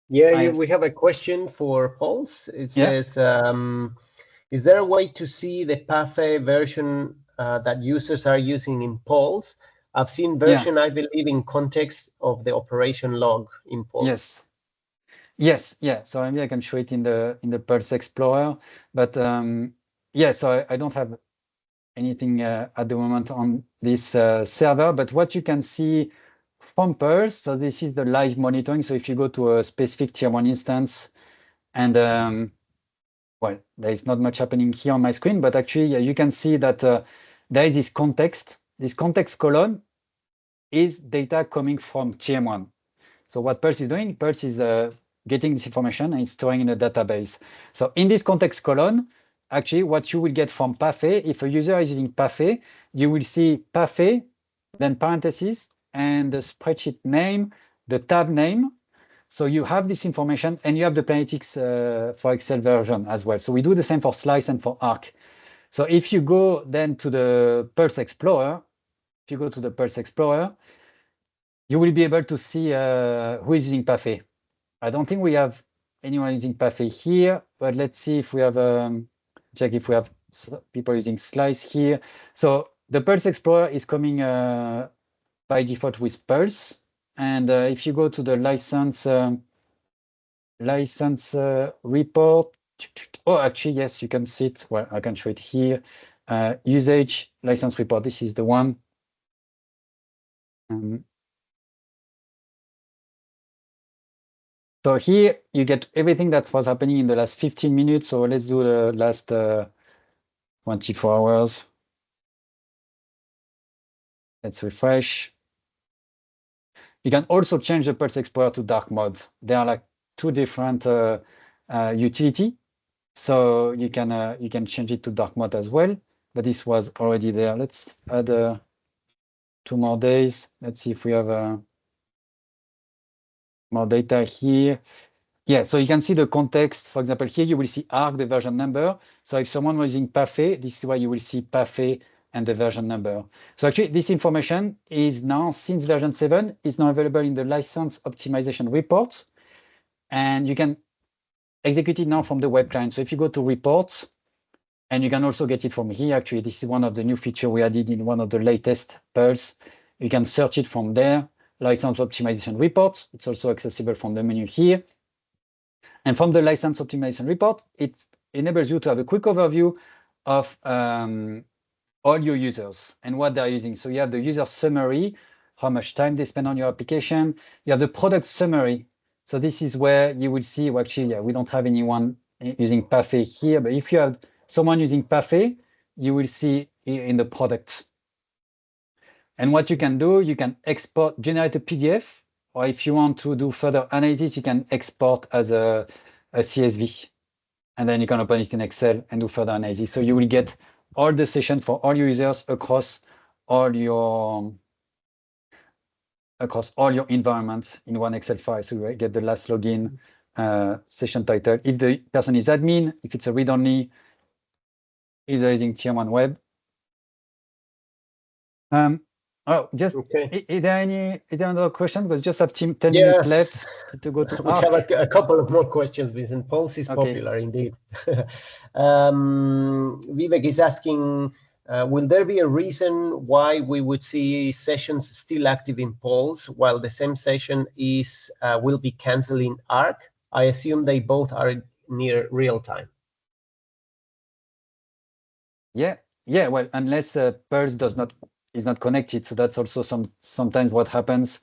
Yeah, we have a question for Pulse. It says, is there a way to see the Parfait version that users are using in Pulse? I've seen version, I believe, in context of the operation log in Pulse. Yes. So maybe I can show it in the Pulse Explorer. But so I don't have anything at the moment on this server. But what you can see from Pulse, so this is the live monitoring. So if you go to a specific tier 1 instance, and well, there is not much happening here on my screen, but actually you can see that there is this context. This context column is data coming from tier 1. So what Pulse is doing, Pulse is getting this information and it's storing in a database. So in this context column, actually what you will get from Parfait, if a user is using Parfait, you will see Parfait, then parentheses, and the spreadsheet name, the tab name. So you have this information and you have the Planetics for Excel version as well. So we do the same for Slice and for Arc. So if you go then to the Pulse Explorer, you will be able to see who is using Parfait. I don't think we have anyone using Parfait here, but let's see if we have check if we have people using Slice here. So the Pulse Explorer is coming by default with Pulse, and if you go to the license report, actually yes, you can see it. Well, I can show it here. Usage license report. This is the one. So here you get everything that was happening in the last 15 minutes. So let's do the last 24 hours. Let's refresh. You can also change the Pulse Explorer to dark mode. There are like two different utility. So you can change it to dark mode as well. But this was already there. Let's add 2 more days. Let's see if we have more data here. Yeah, so you can see the context. For example, here you will see Arc, the version number. So if someone was using Parfait, this is why you will see Parfait and the version number. So actually, this information is now, since version 7, is now available in the license optimization report. And you can execute it now from the web client. So if you go to reports, and you can also get it from here. Actually, this is one of the new features we added in one of the latest Pulse. You can search it from there, license optimization report. It's also accessible from the menu here. And from the license optimization report, it enables you to have a quick overview of all your users and what they're using. So you have the user summary, how much time they spend on your application. You have the product summary. So this is where you will see, well, actually, we don't have anyone using Parfait here, but if you have someone using Parfait, you will see in the product. And what you can do, you can generate a PDF, or if you want to do further analysis, you can export as a CSV. And then you can open it in Excel and do further analysis. So you will get all the sessions for all your users across all your environments in one Excel file. So you get the last login, session title. If the person is admin, if it's a read-only, if they're using tier 1 web. Is there another question? Because just have 10 minutes left to go to we have a couple of more questions, Vincent. Pulse is popular indeed. Vivek is asking, will there be a reason why we would see sessions still active in Pulse while the same session will be cancelled in Arc? I assume they both are near real time. Yeah. Well, unless Pulse is not connected. So that's also sometimes what happens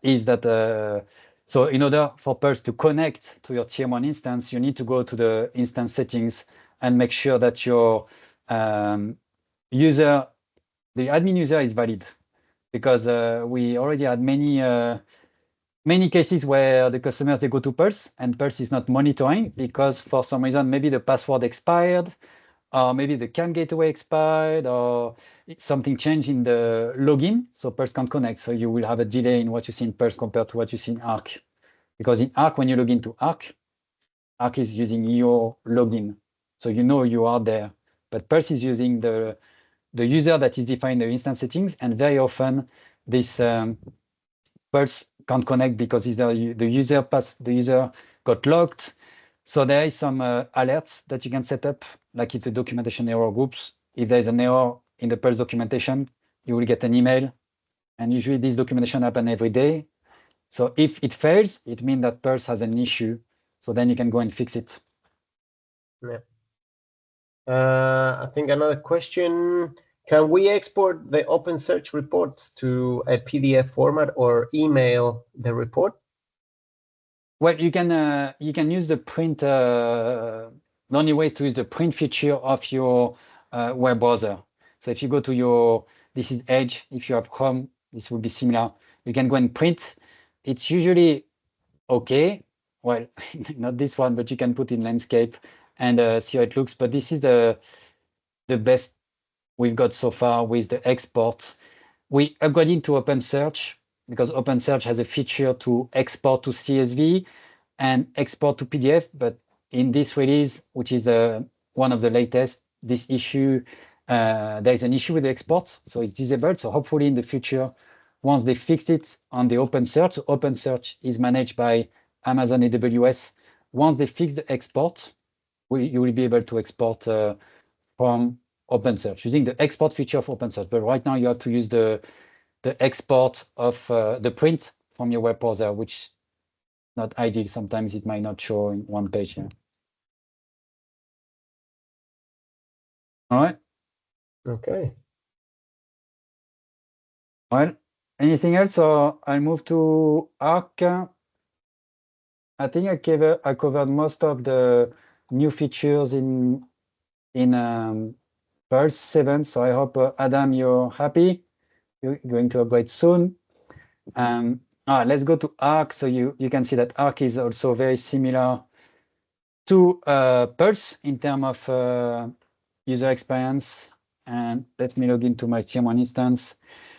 is that so in order for Pulse to connect to your tier 1 instance, you need to go to the instance settings and make sure that your the admin user is valid, because we already had many many cases where the customers, they go to Pulse and Pulse is not monitoring because for some reason, maybe the password expired, or maybe the CAN gateway expired, or something changed in the login, so Pulse can't connect. So you will have a delay in what you see in Pulse compared to what you see in Arc. Because in Arc, when you log into Arc is using your login. So you know you are there. But Pulse is using the user that is defined the instance settings, and very often this Pulse can't connect because the user got locked. So there is some alerts that you can set up, like it's a documentation error groups. If there is an error in the Pulse documentation, you will get an email. And usually this documentation happens every day. So if it fails, it means that Pulse has an issue. So then you can go and fix it. Yeah. I think another question, can we export the OpenSearch reports to a PDF format or email the report? Well, you can use the print. The only way is to use the print feature of your web browser. So if you go to this is Edge. If you have Chrome, this will be similar. You can go and print. It's usually okay. Well, not this one, but you can put in landscape and see how it looks. But this is the best we've got so far with the export. We upgraded to OpenSearch because OpenSearch has a feature to export to CSV and export to PDF. But in this release, which is one of the latest, there is an issue with the export, so it's disabled. So hopefully in the future, once they fixed it on the OpenSearch, OpenSearch is managed by Amazon AWS. Once they fix the export, you will be able to export from OpenSearch using the export feature of OpenSearch. But right now you have to use the export of the print from your web browser, which is not ideal. Sometimes it might not show in one page here. All right. Okay. Well, anything else, or I'll move to Arc. I think I covered most of the new features in Pulse 7. So I hope Adam, you're happy. You're going to upgrade soon. Let's go to Arc. So you can see that Arc is also very similar to Pulse in terms of user experience. And let me log into my Tier 1 instance.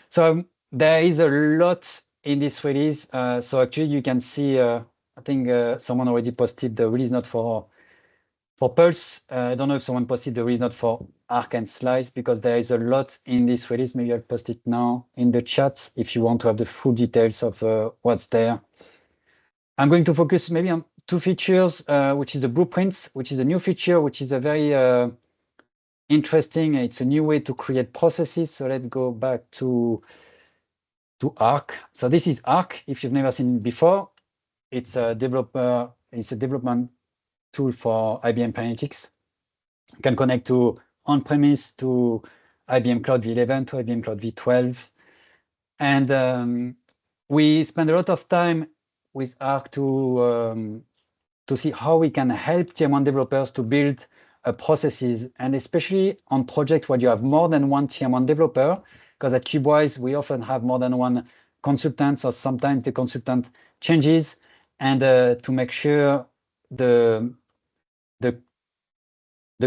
So there is a lot in this release. So actually you can see, I think someone already posted the release note for Pulse. I don't know if someone posted the release note for Arc and Slice, because there is a lot in this release. Maybe I'll post it now in the chat if you want to have the full details of what's there. I'm going to focus maybe on two features, which is the blueprints, which is a new feature, which is a very interesting. It's a new way to create processes. So let's go back to Arc. So this is Arc. If you've never seen it before, it's a development tool for IBM Analytics. You can connect to on-premise, to IBM Cloud v11, to IBM Cloud v12. And we spend a lot of time with Arc to see how we can help Tier 1 developers to build processes, and especially on projects where you have more than one Tier 1 developer, because at Cubewise, we often have more than one consultant, or sometimes the consultant changes, and to make sure the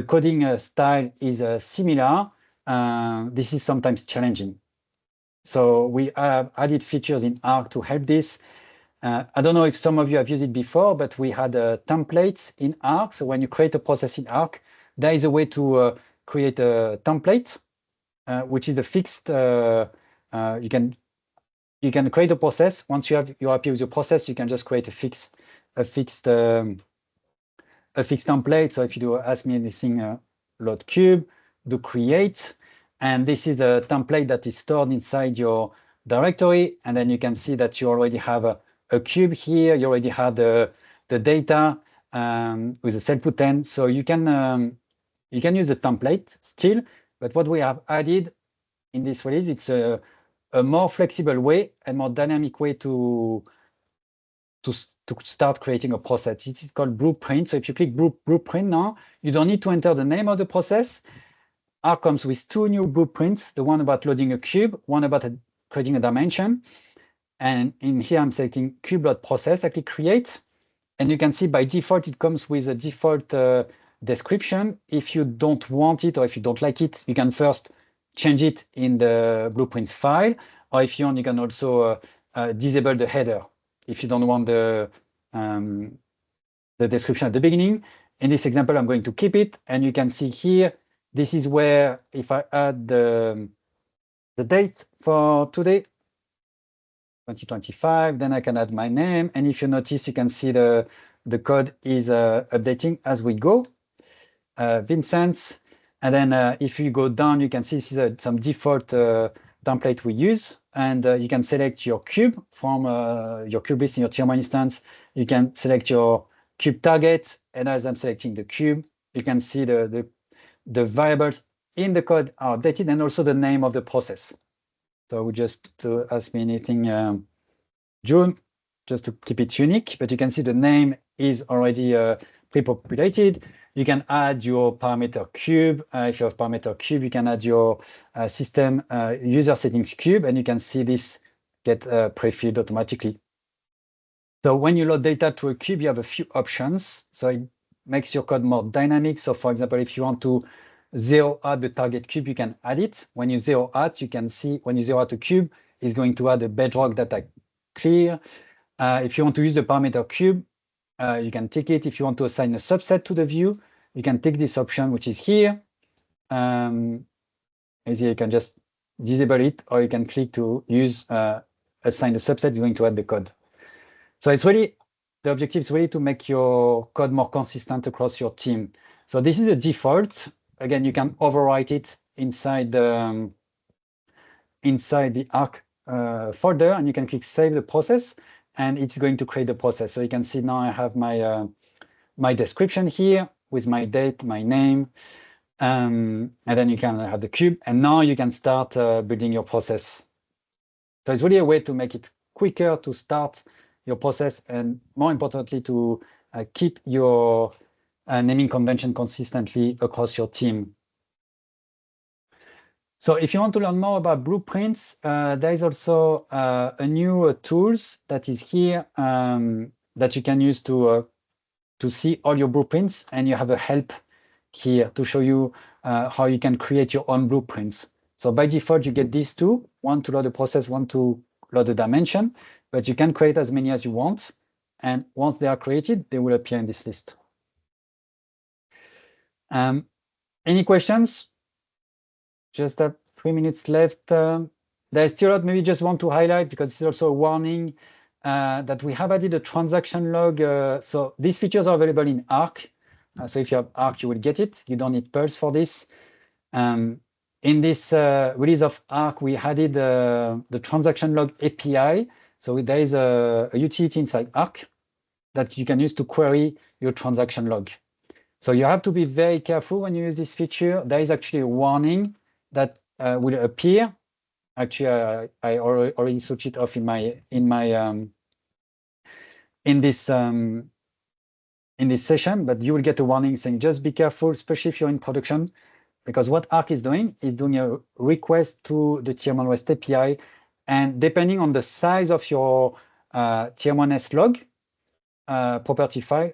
coding style is similar, this is sometimes challenging. So we have added features in Arc to help this. I don't know if some of you have used it before, but we had templates in Arc. So when you create a process in Arc, there is a way to create a template, which is a fixed. You can create a process. Once you're happy with your process, you can just create a fixed template. So if you do ask me anything, load cube, do create, and this is a template that is stored inside your directory, and then you can see that you already have a cube here. You already have the data with a cell-put-10. So you can use a template still, but what we have added in this release, it's a more flexible way and more dynamic way to start creating a process. It is called Blueprint. So if you click Blueprint now, you don't need to enter the name of the process. Arc comes with two new blueprints, the one about loading a cube, one about creating a dimension. And in here, I'm selecting cube.process. I click create. And you can see by default, it comes with a default description. If you don't want it or if you don't like it, you can first change it in the blueprints file. Or if you want, you can also disable the header if you don't want the description at the beginning. In this example, I'm going to keep it. And you can see here, this is where if I add the date for today, 2025, then I can add my name. And if you notice, you can see the code is updating as we go. Vincent. And then if you go down, you can see some default template we use. And you can select your cube from your cube list in your tier 1 instance. You can select your cube target. And as I'm selecting the cube, you can see the variables in the code are updated and also the name of the process. So we just to ask me anything, June, just to keep it unique, but you can see the name is already pre-populated. You can add your parameter cube. If you have parameter cube, you can add your system user settings cube, and you can see this get pre-filled automatically. So when you load data to a cube, you have a few options. So it makes your code more dynamic. So for example, if you want to zero out the target cube, you can add it. When you zero out, you can see when you zero out a cube, it's going to add a bedrock data clear. If you want to use the parameter cube, you can tick it. If you want to assign a subset to the view, you can tick this option, which is here. Easy, you can just disable it, or you can click to use assign the subset. It's going to add the code. So it's really, the objective is really to make your code more consistent across your team. So this is the default. Again, you can overwrite it inside the Arc folder, and you can click Save the process, and it's going to create the process. So you can see now I have my my description here with my date, my name, and then you can have the cube, and now you can start building your process. So it's really a way to make it quicker to start your process, and more importantly, to keep your naming convention consistently across your team. So if you want to learn more about blueprints, there is also a new tools that is here that you can use to see all your blueprints, and you have a help here to show you how you can create your own blueprints. So by default, you get these two, one to load the process, one to load the dimension, but you can create as many as you want. And once they are created, they will appear in this list. Any questions? Just have 3 minutes left. There's still a lot, maybe just want to highlight, because it's also a warning that we have added a transaction log. So these features are available in Arc. So if you have Arc, you will get it. You don't need Pulse for this. In this release of Arc, we added the transaction log API. So there is a utility inside Arc that you can use to query your transaction log. So you have to be very careful when you use this feature. There is actually a warning that will appear. Actually, I already switched it off in this session, but you will get a warning saying just be careful, especially if you're in production, because what Arc is doing a request to the Tier 1 REST API, and depending on the size of your Tier 1s log property file,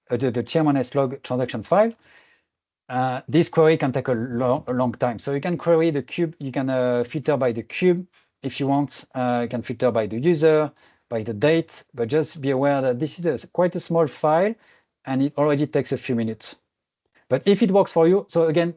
the Tier 1s log transaction file, this query can take a long time. So you can query the cube, you can filter by the cube if you want, you can filter by the user, by the date, but just be aware that this is quite a small file and it already takes a few minutes. But if it works for you, so again,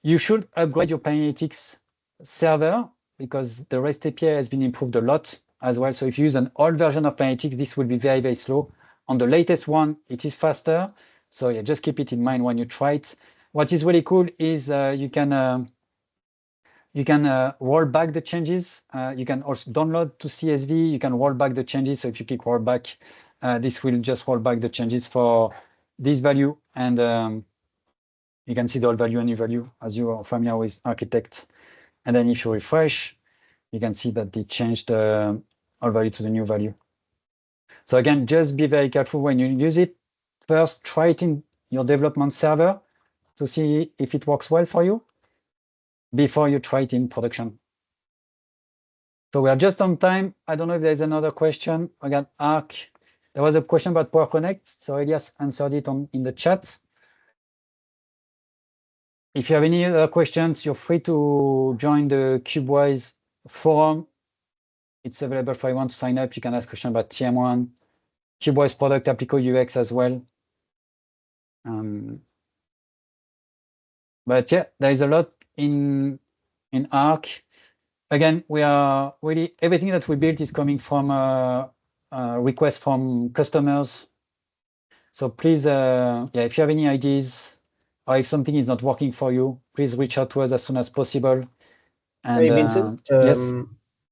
you should upgrade your Analytics server, because the REST API has been improved a lot as well. So if you use an old version of Analytics, this will be very, very slow. On the latest one, it is faster. So yeah, just keep it in mind when you try it. What is really cool is you can roll back the changes. You can also download to CSV. You can roll back the changes. So if you click roll back, this will just roll back the changes for this value. And you can see the old value and new value as you are familiar with Architect. And then if you refresh, you can see that they changed the old value to the new value. So again, just be very careful when you use it. First, try it in your development server to see if it works well for you before you try it in production. So we are just on time. I don't know if there's another question. I got Arc. There was a question about Power Connect. So Elias answered it in the chat. If you have any other questions, you're free to join the Cubewise forum. It's available for everyone to sign up. You can ask questions about TM1, Cubewise product, Applico UX as well. But yeah, there is a lot in Arc. Again, we are really, everything that we built is coming from requests from customers. So please, yeah, if you have any ideas or if something is not working for you, please reach out to us as soon as possible. And Hey, Vincent. yes.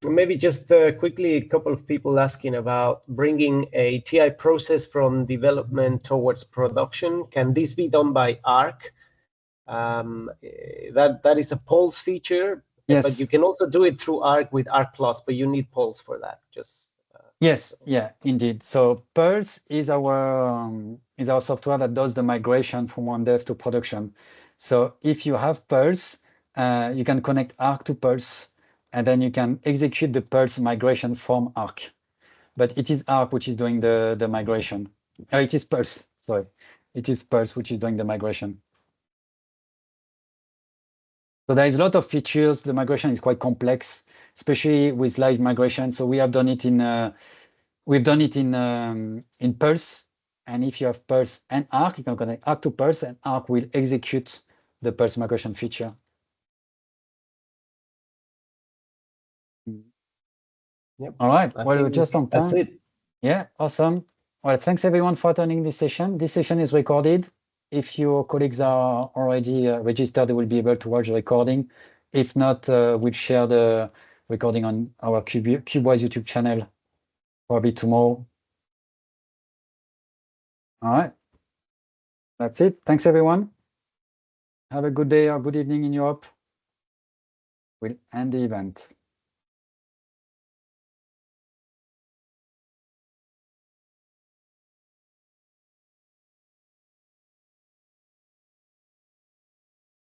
Maybe just quickly, a couple of people asking about bringing a TI process from development towards production. Can this be done by Arc? That is a Pulse feature, Yes. but you can also do it through Arc with Arc Plus, but you need Pulse for that. Just yes, yeah, indeed. So Pulse is our software that does the migration from one dev to production. So if you have Pulse, you can connect Arc to Pulse, and then you can execute the Pulse migration from Arc. But it is Arc which is doing the migration. It is Pulse, sorry. It is Pulse which is doing the migration. So there is a lot of features. The migration is quite complex, especially with live migration. So we have done it in Pulse. And if you have Pulse and Arc, you can connect Arc to Pulse, and Arc will execute the Pulse migration feature. Yep. All right. Well, we're just on time. That's it. Yeah, awesome. Well, thanks everyone for attending this session. This session is recorded. If your colleagues are already registered, they will be able to watch the recording. If not, we'll share the recording on our Cubewise YouTube channel probably tomorrow. All right. That's it. Thanks, everyone. Have a good day or good evening in Europe. We'll end the event.